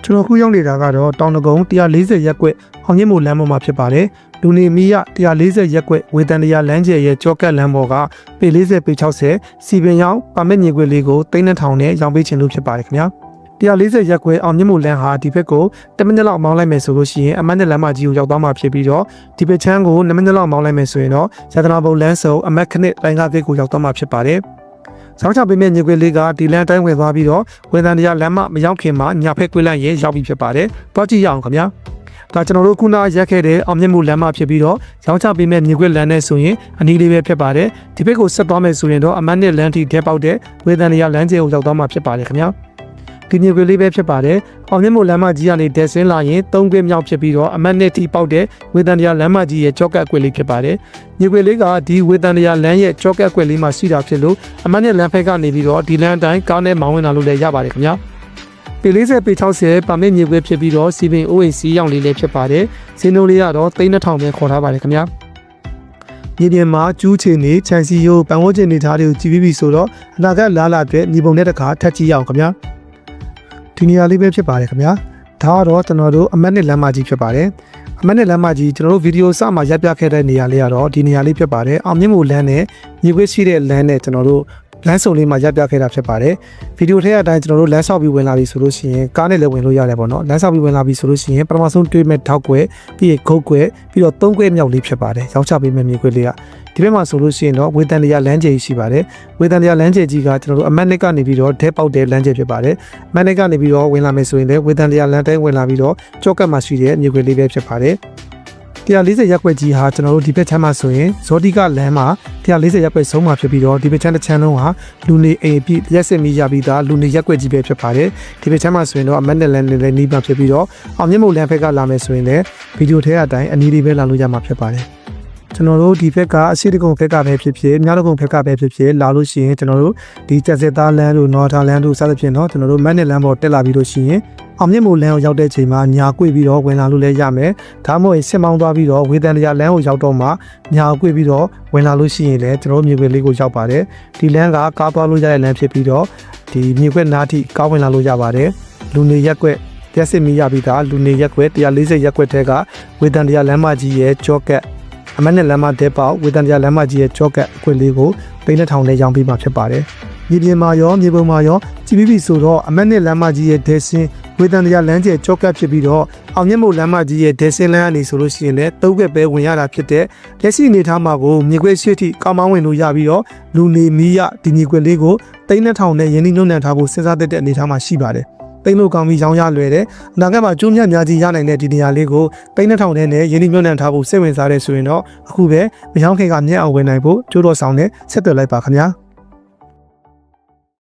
ကျွန်တော်ခုရောက်နေတာကတော့တောင်တကုန်း140ရက်ကွက်အောင်မြင့်မို့လမ်းပေါ်မှာဖြစ်ပါတယ်လူနေမီရ140ရက်ကွက်ဝေတန်တရားလမ်းကျယ်ရဲ့ကြောကတ်လမ်းပေါ်ကပေ40ပေ60စီပင်ရောင်ပါမစ်ညီကွက်လေးကို3000နဲ့ရောင်းပေးခြင်းလို့ဖြစ်ပါတယ်ခင်ဗျာ140ရက်ကွက်အောင်မြင့်မို့လမ်းဟာဒီဘက်ကို10မိနစ်လောက်မောင်းလိုက်မယ်ဆိုလို့ရှိရင်အမတ်နဲ့လမ်းမကြီးကိုရောက်သွားမှာဖြစ်ပြီးတော့ဒီဘက်ချမ်းကို9မိနစ်လောက်မောင်းလိုက်မယ်ဆိုရင်တော့ရတနာဘုံလမ်းစုံအမတ်ခနစ်လိုင်းကားဘက်ကိုရောက်သွားမှာဖြစ်ပါတယ်ဆောင်းချပေးမဲ့ညီကွယ်လေးကဒီလမ်းတိုင်းဝင်သွားပြီးတော့ဝန်တန်တရားလမ်းမမရောက်ခင်မှာညာဖက်ကွေးလမ်းရဲရောက်ပြီးဖြစ်ပါတယ်။တွားကြည့်ရအောင်ခင်ဗျာ။ဒါကျွန်တော်တို့ခုနရက်ခဲ့တဲ့အောင်မြင့်မှုလမ်းမဖြစ်ပြီးတော့ဆောင်းချပေးမဲ့ညီကွယ်လမ်းနဲ့ဆိုရင်အနီးလေးပဲဖြစ်ပါတယ်။ဒီဘက်ကိုဆက်သွားမယ်ဆိုရင်တော့အမတ်နဲ့လမ်းထိထဲပေါက်တဲ့ဝန်တန်တရားလမ်းကျယ်ကိုရောက်သွားမှာဖြစ်ပါတယ်ခင်ဗျာ။ဒီညီကွယ်လေးပဲဖြစ်ပါတယ်။အောင်မြင့်မှုလမ်းမကြီးကနေတက်ဆင်းလာရင်3ကွေးမြောက်ဖြစ်ပြီးတော့အမတ်နဲ့ထိပေါက်တဲ့ဝန်တန်တရားလမ်းမကြီးရဲ့ကြောကတ်ကွယ်လေးဖြစ်ပါတယ်။ညီကွယ်လေးကဒီဝေတန်တရားလမ်းရဲ့ကြောကတ်ကွယ်လေးမှာရှိတာဖြစ်လို့အမတ်နဲ့လမ်းဖက်ကနေပြီးတော့ဒီလမ်းတိုင်းကားနဲ့မောင်းဝင်လာလို့လည်းရပါတယ်ခင်ဗျာပေ40ပေ60ပါမစ်ညီကွယ်ဖြစ်ပြီးတော့စီပင်အိုးအိမ်စီရောင်လေးလည်းဖြစ်ပါတယ်ဈေးနှုန်းလေးကတော့3000ပဲခေါ်ထားပါတယ်ခင်ဗျာမြေပြင်မှာကျူးချင်နေခြံစီရိုးပန်ဝန်းကျင်နေသားတွေကိုကြည့်ပြီးပြီဆိုတော့အနာဂတ်လားလာအတွက်ညီပုံနဲ့တခါထပ်ကြည့်ရအောင်ခင်ဗျာဒီနေရာလေးပဲဖြစ်ပါတယ်ခင်ဗျာဒါကတော့ကျွန်တော်တို့အမတ်နဲ့လမ်းမကြီးဖြစ်ပါတယ်အမတ်နဲ့လမ်းမကြီးကျွန်တော်တို့ဗီဒီယိုစမှာရပ်ပြခဲ့တဲ့နေရာလေးကတော့ဒီနေရာလေးဖြစ်ပါတယ်အောင်မြင့်မို့လမ်းနဲ့ညီကွေးရှိတဲ့လမ်းနဲ့ကျွန်တော်တို့လမ်းစုံလေးမှာရပ်ပြခဲ့တာဖြစ်ပါတယ်ဗီဒီယိုထဲအတိုင်းကျွန်တော်တို့လမ်းဆောက်ပြီးဝင်လာပြီဆိုလို့ရှိရင်ကားနဲ့လည်းဝင်လို့ရတယ်ပေါ့နော်လမ်းဆောက်ပြီးဝင်လာပြီဆိုလို့ရှိရင်ပထမဆုံးတွေးမဲ့ထောက်ကွယ်ပြီးရင်ခုတ်ကွယ်ပြီးတော့3ကွယ်မြောက်လေးဖြစ်ပါတယ်ရောင်းချပေးမဲ့မြေကွယ်လေးကဒီဘက်မှာဆိုလို့ရှိရင်တော့ဝေတန်တရားလမ်းကျယ်ရှိပါတယ်ဝေတန်တရားလမ်းကျယ်ကြီးကကျွန်တော်တို့အမတ်နစ်ကနေပြီးတော့ဒဲပေါက်တဲ့လမ်းကျယ်ဖြစ်ပါတယ်အမတ်နစ်ကနေပြီးတော့ဝင်လာမယ်ဆိုရင်လည်းဝေတန်တရားလမ်းတိုင်းဝင်လာပြီးတော့ကြောကတ်မှာရှိတဲ့မြေကွယ်လေးပဲဖြစ်ပါတယ်140ရက်ွက်ကြီးဟာကျွန်တော်တို့ဒီဘက်ချမ်းမှာဆိုရင်ဇောတိကလမ်းမှာ140ရက်ွက်ဆုံးမှာဖြစ်ပြီးတော့ဒီဘက်ချမ်းတစ်ချမ်းလုံးဟာလူနေအိမ်ပြီးရက်စစ်မီရပြီးသားလူနေရက်ွက်ကြီးပဲဖြစ်ပါတယ်ဒီဘက်ချမ်းမှာဆိုရင်တော့အမတ်နဲ့လမ်းနဲ့နီးပါဖြစ်ပြီးတော့အောင်မြင့်မို့လမ်းဘက်ကလာမယ်ဆိုရင်လည်းဗီဒီယိုထဲအတိုင်းအနီးလေးပဲလာလို့ရမှာဖြစ်ပါတယ်ကျွန်တော်တို့ဒီဘက်ကအရှိတကုံဘက်ကပဲဖြစ်ဖြစ်မြောက်တကုံဘက်ကပဲဖြစ်ဖြစ်လာလို့ရှိရင်ကျွန်တော်တို့ဒီကျက်စစ်သားလမ်းတို့နော်ထာလမ်းတို့စသဖြင့်တော့ကျွန်တော်တို့မတ်နဲ့လမ်းပေါ်တက်လာပြီးလို့ရှိရင်အောင်မြင့်မို့လမ်းကိုရောက်တဲ့ချိန်မှာညာကွေ့ပြီးတော့ဝင်လာလို့လည်းရမယ်ဒါမှမဟုတ်စစ်မောင်းသွားပြီးတော့ဝေတန်တရားလမ်းကိုရောက်တော့မှညာကွေ့ပြီးတော့ဝင်လာလို့ရှိရင်လည်းကျွန်တော်တို့မြေခွေလေးကိုရောက်ပါတယ်ဒီလမ်းကကားသွားလို့ရတဲ့လမ်းဖြစ်ပြီးတော့ဒီမြေခွေနားထိကားဝင်လာလို့ရပါတယ်လူနေရက်ကွက်ရက်စစ်မီရပြီးသားလူနေရက်ကွက်140ရက်ကွက်ထဲကဝေတန်တရားလမ်းမကြီးရဲ့ကြောကတ်အမတ်နဲ့လမ်းမတဲပေါက်ဝေတန်တရားလမ်းမကြီးရဲ့ကြောကတ်အခွင့်လေးကို3000နဲ့ရောင်းပေးမှာဖြစ်ပါတယ်မြေပြင်မှာရောမြေပုံမှာရောကြည့်ပြီးပြီဆိုတော့အမတ်နဲ့လမ်းမကြီးရဲ့ဒဲဆင်းဝေတန်တရားလမ်းကျယ်ကြောကတ်ဖြစ်ပြီးတော့အောင်မြင့်မို့လမ်းမကြီးရဲ့ဒဲဆင်းလမ်းအနေဆိုလို့ရှိရင်လည်း3ခွက်ပဲဝင်ရတာဖြစ်တဲ့လက်ရှိအနေထားမှာကိုမြေခွက်ရှိထိကောင်းမောင်းဝင်လို့ရပြီးတော့လူနေမီးရဒီမြေခွက်လေးကို3000နဲ့ရင်းနှီးမြှုပ်နှံထားဖို့စဉ်းစားတဲ့အနေထားမှာရှိပါတယ်သိန်းလို့ကောင်းပြီးရောင်းရလွယ်တယ်အနာဂတ်မှာကျိုးမြတ်များကြီးရနိုင်တဲ့ဒီနေရာလေးကို3000နဲ့ရင်းနှီးမြှုပ်နှံထားဖို့စိတ်ဝင်စားတဲ့ဆိုရင်တော့အခုပဲမရောင်းခင်ကမြတ်အောင်ဝင်နိုင်ဖို့ကြိုးတော်ဆောင်နဲ့ဆက်သွယ်လိုက်ပါခင်ဗျာ